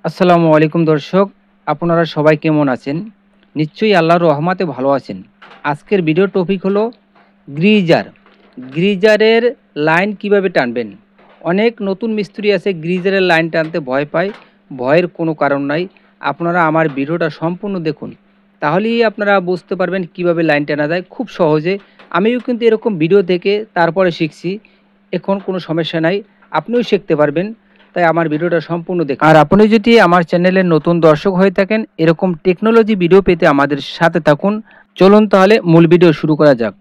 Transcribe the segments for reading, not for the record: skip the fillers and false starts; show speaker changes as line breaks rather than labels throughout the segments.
আসসালামু আলাইকুম দর্শক, আপনারা সবাই কেমন আছেন? নিশ্চয়ই আল্লাহর রহমতে ভালো আছেন। আজকের ভিডিও টপিক হলো গ্রিজার। গ্রিজারের লাইন কিভাবে টানবেন। অনেক নতুন মিস্ত্রি আছে গ্রিজারের লাইন টানতে ভয় পায়। ভয়ের কোনো কারণ নাই। আপনারা আমার ভিডিওটা সম্পূর্ণ দেখুন, তাহলেই আপনারা বুঝতে পারবেন কিভাবে লাইন টানা যায় খুব সহজে। আমিও কিন্তু এরকম ভিডিও দেখে তারপরে শিখছি। এখন কোনো সমস্যা নাই, আপনিও শিখতে পারবেন। তাই আমার ভিডিওটা সম্পূর্ণ দেখুন। আর আপনি যদি আমার চ্যানেলের নতুন দর্শক হয়ে থাকেন, এরকম টেকনোলজি ভিডিও পেতে আমাদের সাথে থাকুন। চলুন তাহলে মূল ভিডিও শুরু করা যাক।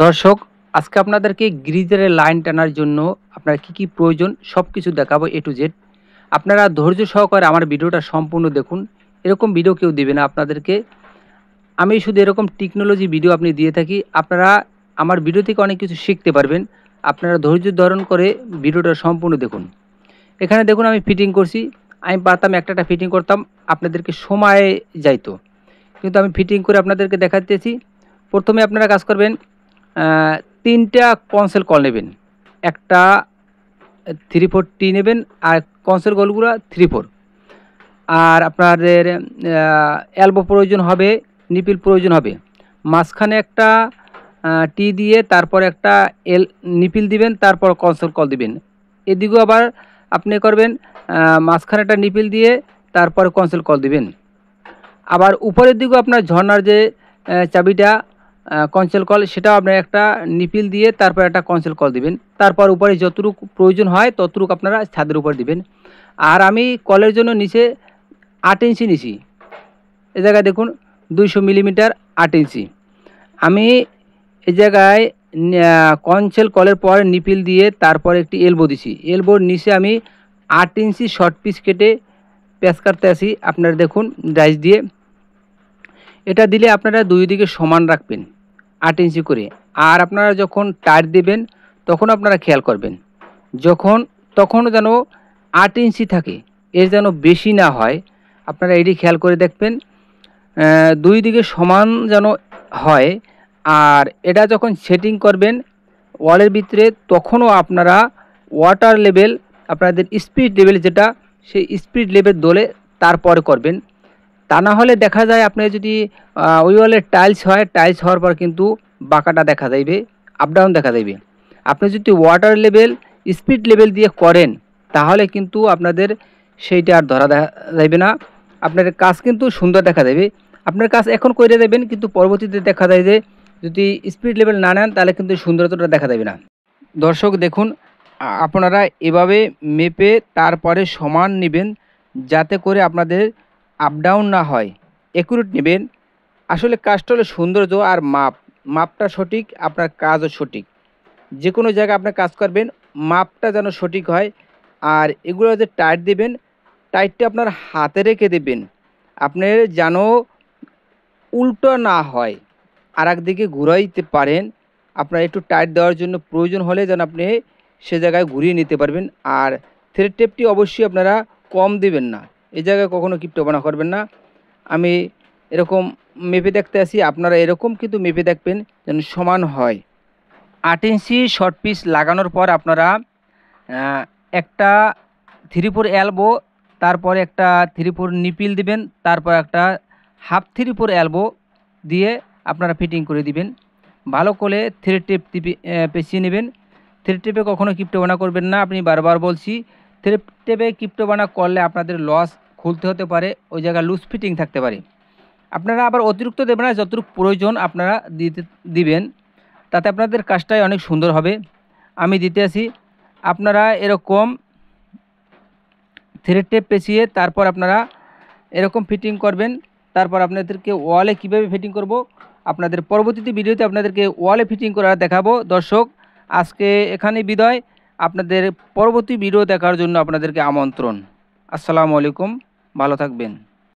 দর্শক, আজকে আপনাদেরকে গ্রিজারের লাইন টানার জন্য আপনার কি প্রয়োজন সব কিছু দেখাবো A to Z। আপনারা ধৈর্য সহকারে আমার ভিডিওটা সম্পূর্ণ দেখুন। এরকম ভিডিও কেউ দেবে না আপনাদেরকে। আমি শুধু এরকম টেকনোলজি ভিডিও আপনি দিয়ে থাকি। আপনারা আমার ভিডিও থেকে অনেক কিছু শিখতে পারবেন। আপনারা ধৈর্য ধারণ করে ভিডিওটা সম্পূর্ণ দেখুন। এখানে দেখুন আমি ফিটিং করছি। আমি পারতাম একটা ফিটিং করতাম, আপনাদেরকে সময় যাইতো, কিন্তু আমি ফিটিং করে আপনাদেরকে দেখাতেছি। প্রথমে আপনারা কাজ করবেন, 3টা কনসেল কল নেবেন। একটা 3/4T নেবেন, আর কনসেল কলগুলো 3/4। আর আপনাদের এলবো প্রয়োজন হবে, নিপিল প্রয়োজন হবে। মাঝখানে একটা টি দিয়ে তারপর একটা নিপিল দিবেন, তারপর কনসোল কল দিবেন। এদিকেও আবার আপনি করবেন, মাঝখানে একটা নিপিল দিয়ে তারপর কনসোল কল দিবেন। আবার উপরের দিকেও আপনার ঝর্নার যে চাবিটা কনসোল কল, সেটাও আপনার একটা নিপিল দিয়ে তারপর একটা কনসোল কল দিবেন। তারপর উপরে যতটুকু প্রয়োজন হয় ততটুকু আপনারা ছাদের উপর দিবেন। আর আমি কলের জন্য নিচে 8 ইঞ্চি নিছি। এ জায়গায় দেখুন 200 মিলিমিটার 8 ইঞ্চি। আমি এই জায়গায় কনসেল কলের পর নিপিল দিয়ে তারপর একটি এলবো দিছি। এলবোর নিচে আমি 8 ইঞ্চি শর্ট পিস কেটে প্যাচ কাটতে আসি। আপনারা দেখুন ডাইস দিয়ে। এটা দিলে আপনারা দুই দিকে সমান রাখবেন 8 ইঞ্চি করে। আর আপনারা যখন টায়ার দেবেন তখন আপনারা খেয়াল করবেন, তখনও যেন 8 ইঞ্চি থাকে, এর যেন বেশি না হয়। আপনারা এটি খেয়াল করে দেখবেন, দুই দিকে সমান যেন হয়। আর এটা যখন সেটিং করবেন ওয়ালের ভিতরে, তখনও আপনারা ওয়াটার লেভেল, আপনাদের স্পিড লেভেল যেটা, সেই স্পিড লেভেল দলে তারপরে করবেন। তা না হলে দেখা যায় আপনি যদি ওই ওয়ালের টাইলস হয়, টাইলস হওয়ার পর কিন্তু বাঁকাটা দেখা যাইবে, আপ ডাউন দেখা যাইবে। আপনি যদি ওয়াটার লেভেল স্পিড লেভেল দিয়ে করেন তাহলে কিন্তু আপনাদের সেইটা আর ধরা যাইবে না। আপনার কাজ কিন্তু সুন্দর দেখা যাবে। আপনার কাজ এখন করে দেবেন, কিন্তু পরবর্তীতে দেখা যায় যে যদি স্পিড লেভেল না নেন তাহলে কিন্তু সুন্দরতাটা দেখা যাবে না। দর্শক দেখুন, আপনারা এভাবে মেপে তারপরে সমান নেবেন, যাতে করে আপনাদের আপ ডাউন না হয়। অ্যাকুরেট নেবেন। আসলে কাজটা হলো সৌন্দর্য আর মাপটা সঠিক, আপনার কাজও সঠিক। যে কোনো জায়গায় আপনার কাজ করবেন, মাপটা যেন সঠিক হয়। আর এগুলো যে টাইট দেবেন, টাইটটা আপনার হাতে রেখে দেবেন, আপনার যেন উল্টো না হয়, আর একদিকে ঘুরাইতে পারেন। আপনার একটু টাইট দেওয়ার জন্য প্রয়োজন হলে যেন আপনি সে জায়গায় ঘুরিয়ে নিতে পারবেন। আর থ্রেড টেপটি অবশ্যই আপনারা কম দেবেন না, এই জায়গায় কখনো কিপটোপানা করবেন না। আমি এরকম মেপে দেখতে আসি, আপনারা এরকম কিন্তু মেপে দেখবেন যেন সমান হয়। 8 ইঞ্চি শর্ট পিস লাগানোর পর আপনারা একটা 3/4 এলবো, তারপর একটা 3/4 নিপিল দিবেন, তারপর একটা হাফ 3/4 এলবো দিয়ে আপনারা ফিটিং করে দিবেন। ভালো করে থ্রেড টেপ পেঁচিয়ে নেবেন। থ্রেড টেপে কখনো কিপটোবানা করবেন না, আপনি বারবার বলছি। থ্রেড টেপে কিপটোবানা করলে আপনাদের লস খুলতে হতে পারে, ওই জায়গায় লুজ ফিটিং থাকতে পারে। আপনারা আবার অতিরিক্ত দেবেন না, যতটুকু প্রয়োজন আপনারা দিবেন, তাতে আপনাদের কাজটাই অনেক সুন্দর হবে। আমি দিতে আসি। আপনারা এরকম থ্রেড টেপ পেঁচিয়ে তারপর আপনারা এরকম ফিটিং করবেন। তারপর আপনাদেরকে ওয়ালে কিভাবে ফিটিং করব আপনাদের পরবর্তী ভিডিওতে আপনাদেরকে ওয়ালে ফিটিং করা দেখাবো। দর্শক, আজকে এখানেই বিদায়। আপনাদের পরবর্তী ভিডিও দেখার জন্য আপনাদেরকে আমন্ত্রণ। আসসালামু আলাইকুম, ভালো থাকবেন।